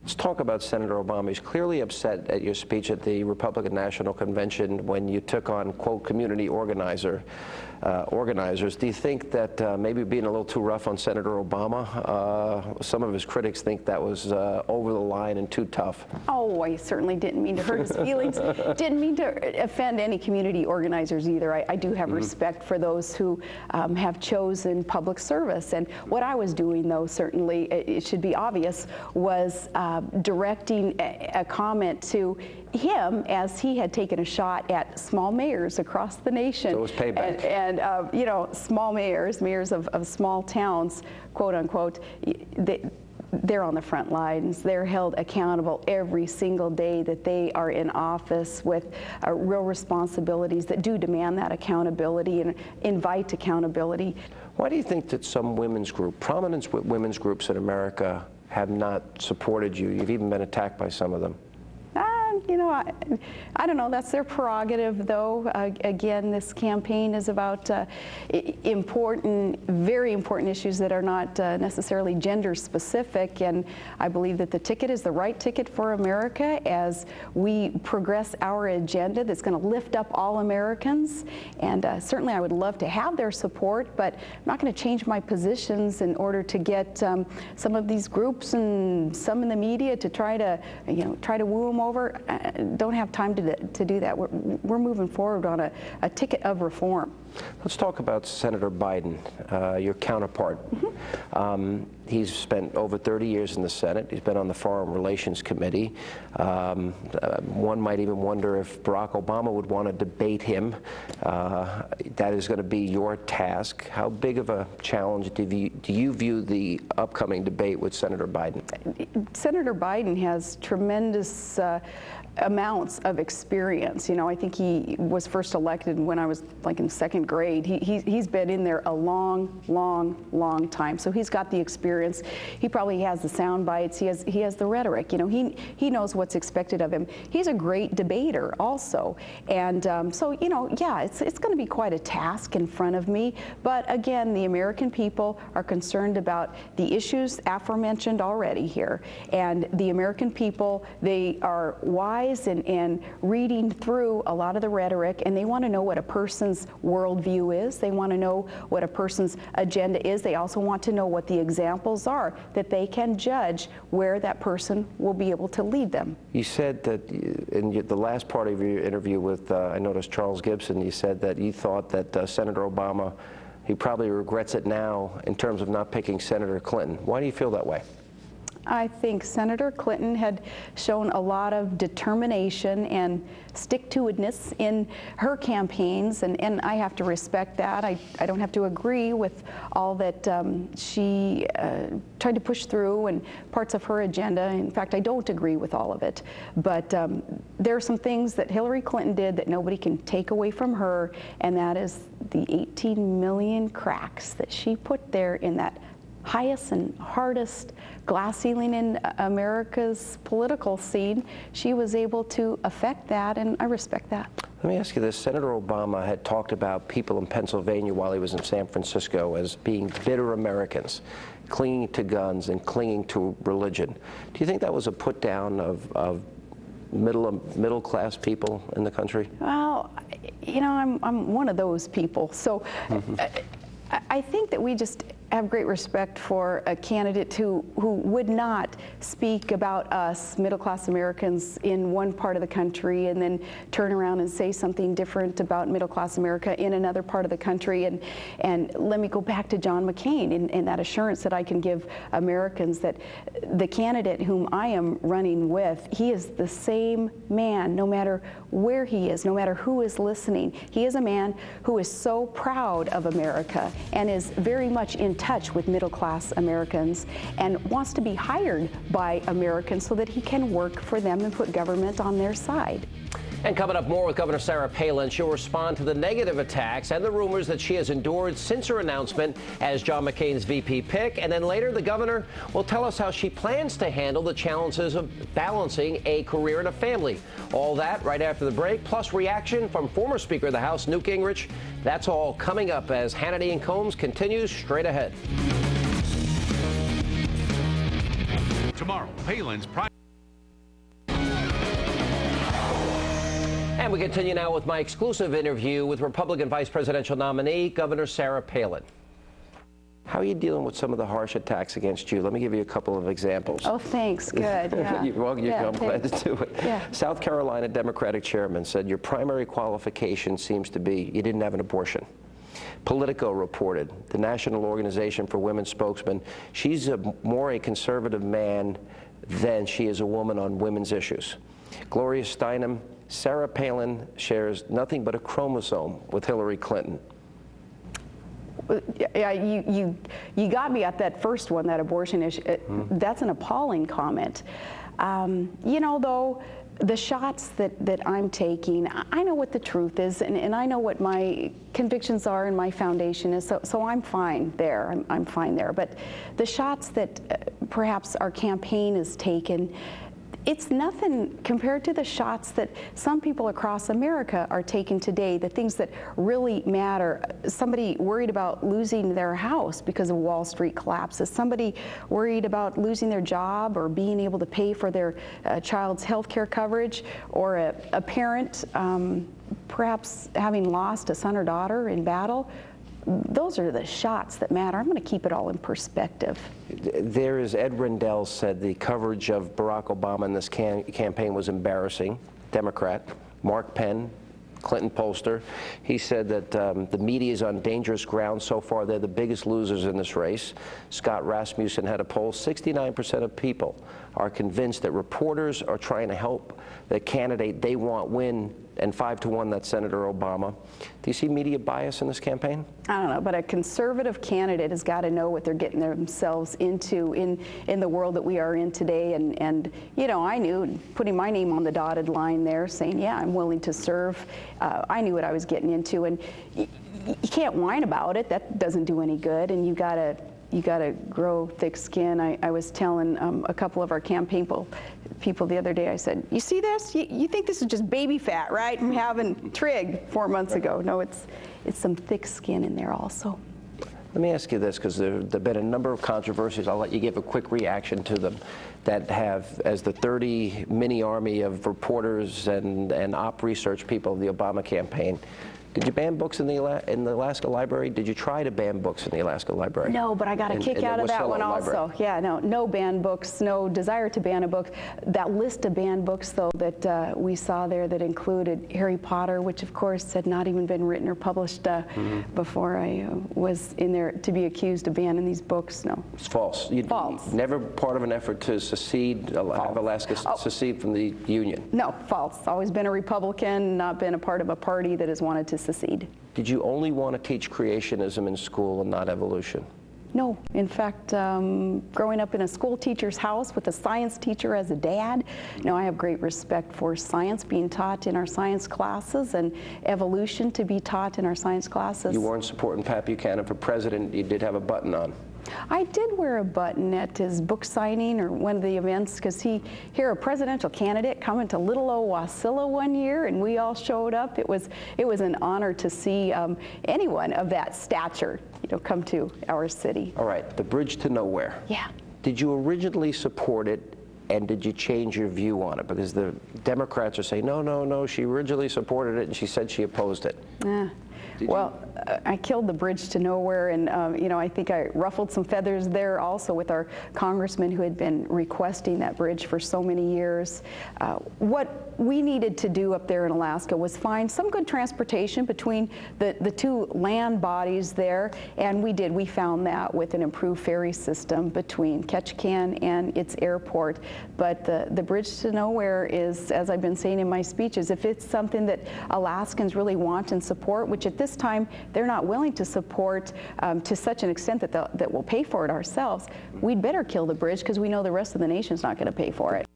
Let's talk about Senator Obama. He's clearly upset at your speech at the Republican National Convention when you took on, quote, community organizers. Do you think that maybe being a little too rough on Senator Obama? Some of his critics think that was over the line and too tough. Oh, I certainly didn't mean to hurt his feelings. Didn't mean to offend any community organizers either. I do have respect for those who have chosen public service. And what I was doing, though, certainly, it should be obvious, was directing a comment to him as he had taken a shot at small mayors across the nation. So it was payback. And you know, small mayors of small towns, quote unquote, they're on the front lines. They're held accountable every single day that they are in office with real responsibilities that do demand that accountability and invite accountability. Why do you think that some prominent women's groups in America have not supported you? You've even been attacked by some of them. You know, I don't know. That's their prerogative, though. Again, this campaign is about very important issues that are not necessarily gender specific, and I believe that the ticket is the right ticket for America as we progress our agenda that's going to lift up all Americans. And certainly I would love to have their support, but I'm not going to change my positions in order to get some of these groups and some in the media to try to woo them over. Don't have time to do that. We're moving forward on a ticket of reform. Let's talk about Senator Biden, your counterpart. He's spent over 30 years in the Senate. He's been on the Foreign Relations Committee. One might even wonder if Barack Obama would want to debate him. That is going to be your task. How big of a challenge do you view the upcoming debate with Senator Biden? Senator Biden has tremendous amounts of experience. You know, I think he was first elected when I was like in second grade. He's been in there a long time. So he's got the experience. He probably has the sound bites. He has the rhetoric. You know, he knows what's expected of him. He's a great debater also. And so, you know, yeah, it's going to be quite a task in front of me. But again, the American people are concerned about the issues aforementioned already here. And the American people, they are wise and reading through a lot of the rhetoric, and they want to know what a person's worldview is. They want to know what a person's agenda is. They also want to know what the examples are that they can judge where that person will be able to lead them. You said that in the last part of your interview with, I noticed, Charles Gibson, you said that you thought that Senator Obama, he probably regrets it now in terms of not picking Senator Clinton. Why do you feel that way? I think Senator Clinton had shown a lot of determination and stick-to-itiveness in her campaigns, and I have to respect that. I don't have to agree with all that she tried to push through and parts of her agenda. In fact, I don't agree with all of it. But there are some things that Hillary Clinton did that nobody can take away from her, and that is the 18 million cracks that she put there in that highest and hardest glass ceiling in America's political scene. She was able to affect that, and I respect that. Let me ask you this. Senator Obama had talked about people in Pennsylvania while he was in San Francisco as being bitter Americans, clinging to guns and clinging to religion. Do you think that was a put down of middle class people in the country? Well, you know, I'm one of those people. So I think that we just have great respect for a candidate who would not speak about us, middle-class Americans, in one part of the country and then turn around and say something different about middle-class America in another part of the country. And let me go back to John McCain and that assurance that I can give Americans that the candidate whom I am running with, he is the same man no matter where he is, no matter who is listening. He is a man who is so proud of America and is very much in touch with middle-class Americans and wants to be hired by Americans so that he can work for them and put government on their side. And coming up, more with Governor Sarah Palin. She'll respond to the negative attacks and the rumors that she has endured since her announcement as John McCain's VP pick. And then later, the governor will tell us how she plans to handle the challenges of balancing a career and a family. All that right after the break, plus reaction from former Speaker of the House, Newt Gingrich. That's all coming up as Hannity and Combs continues straight ahead. Tomorrow, Palin's private And we continue now with my exclusive interview with Republican Vice Presidential nominee, Governor Sarah Palin. How are you dealing with some of the harsh attacks against you? Let me give you a couple of examples. Oh, thanks. Good. Yeah. I'm glad to do it. Yeah. South Carolina Democratic chairman said your primary qualification seems to be you didn't have an abortion. Politico reported, the National Organization for Women's spokesman, she's more a conservative man than she is a woman on women's issues. Gloria Steinem, Sarah Palin shares nothing but a chromosome with Hillary Clinton. Yeah, you got me at that first one, that abortion issue. That's an appalling comment. You know, though, the shots that I'm taking, I know what the truth is, and I know what my convictions are and my foundation is, so I'm fine there. I'm fine there. But the shots that perhaps our campaign has taken, it's nothing compared to the shots that some people across America are taking today, the things that really matter. Somebody worried about losing their house because of Wall Street collapses, somebody worried about losing their job or being able to pay for their child's health care coverage, or a parent perhaps having lost a son or daughter in battle. Those are the shots that matter. I'm going to keep it all in perspective. There is, Ed Rendell said the coverage of Barack Obama in this campaign was embarrassing. Democrat. Mark Penn, Clinton pollster, he said that the media is on dangerous ground so far. They're the biggest losers in this race. Scott Rasmussen had a poll. 69% of people are convinced that reporters are trying to help the candidate they want win, and 5-1, that's Senator Obama. Do you see media bias in this campaign? I don't know, but a conservative candidate has got to know what they're getting themselves into in the world that we are in today. And you know, I knew, putting my name on the dotted line there, saying, yeah, I'm willing to serve. I knew what I was getting into, and you can't whine about it. That doesn't do any good, and you got to grow thick skin. I was telling a couple of our campaign people the other day, I said, you see this? You think this is just baby fat, right? From having Trig 4 months ago. No, it's some thick skin in there also. Let me ask you this, because there have been a number of controversies. I'll let you give a quick reaction to them, that have, as the 30 mini army of reporters and op research people of the Obama campaign, did you ban books in the Alaska Library? Did you try to ban books in the Alaska Library? No, but I got a kick out of that one also. Yeah, no banned books, no desire to ban a book. That list of banned books, though, that we saw there that included Harry Potter, which of course had not even been written or published before I was in there to be accused of banning these books. No. It's false. False. Never part of an effort to secede, have Alaska secede from the Union. No, false. Always been a Republican, not been a part of a party that has wanted to secede. Did you only want to teach creationism in school and not evolution? No. In fact, growing up in a school teacher's house with a science teacher as a dad, no, I have great respect for science being taught in our science classes and evolution to be taught in our science classes. You weren't supporting Pat Buchanan for president. You did have a button on. I did wear a button at his book signing or one of the events, because a presidential candidate coming to little old Wasilla one year, and we all showed up. It was an honor to see anyone of that stature, come to our city. All right, the bridge to nowhere. Yeah. Did you originally support it, and did you change your view on it? Because the Democrats are saying, no, she originally supported it, and she said she opposed it. Yeah. Well, I killed the bridge to nowhere, and I think I ruffled some feathers there also with our congressman who had been requesting that bridge for so many years. What we needed to do up there in Alaska was find some good transportation between the two land bodies there, and we did. We found that with an improved ferry system between Ketchikan and its airport. But the bridge to nowhere is, as I've been saying in my speeches, if it's something that Alaskans really want and support, which at this time they're not willing to support to such an extent that we'll pay for it ourselves, we'd better kill the bridge, because we know the rest of the nation's not going to pay for it.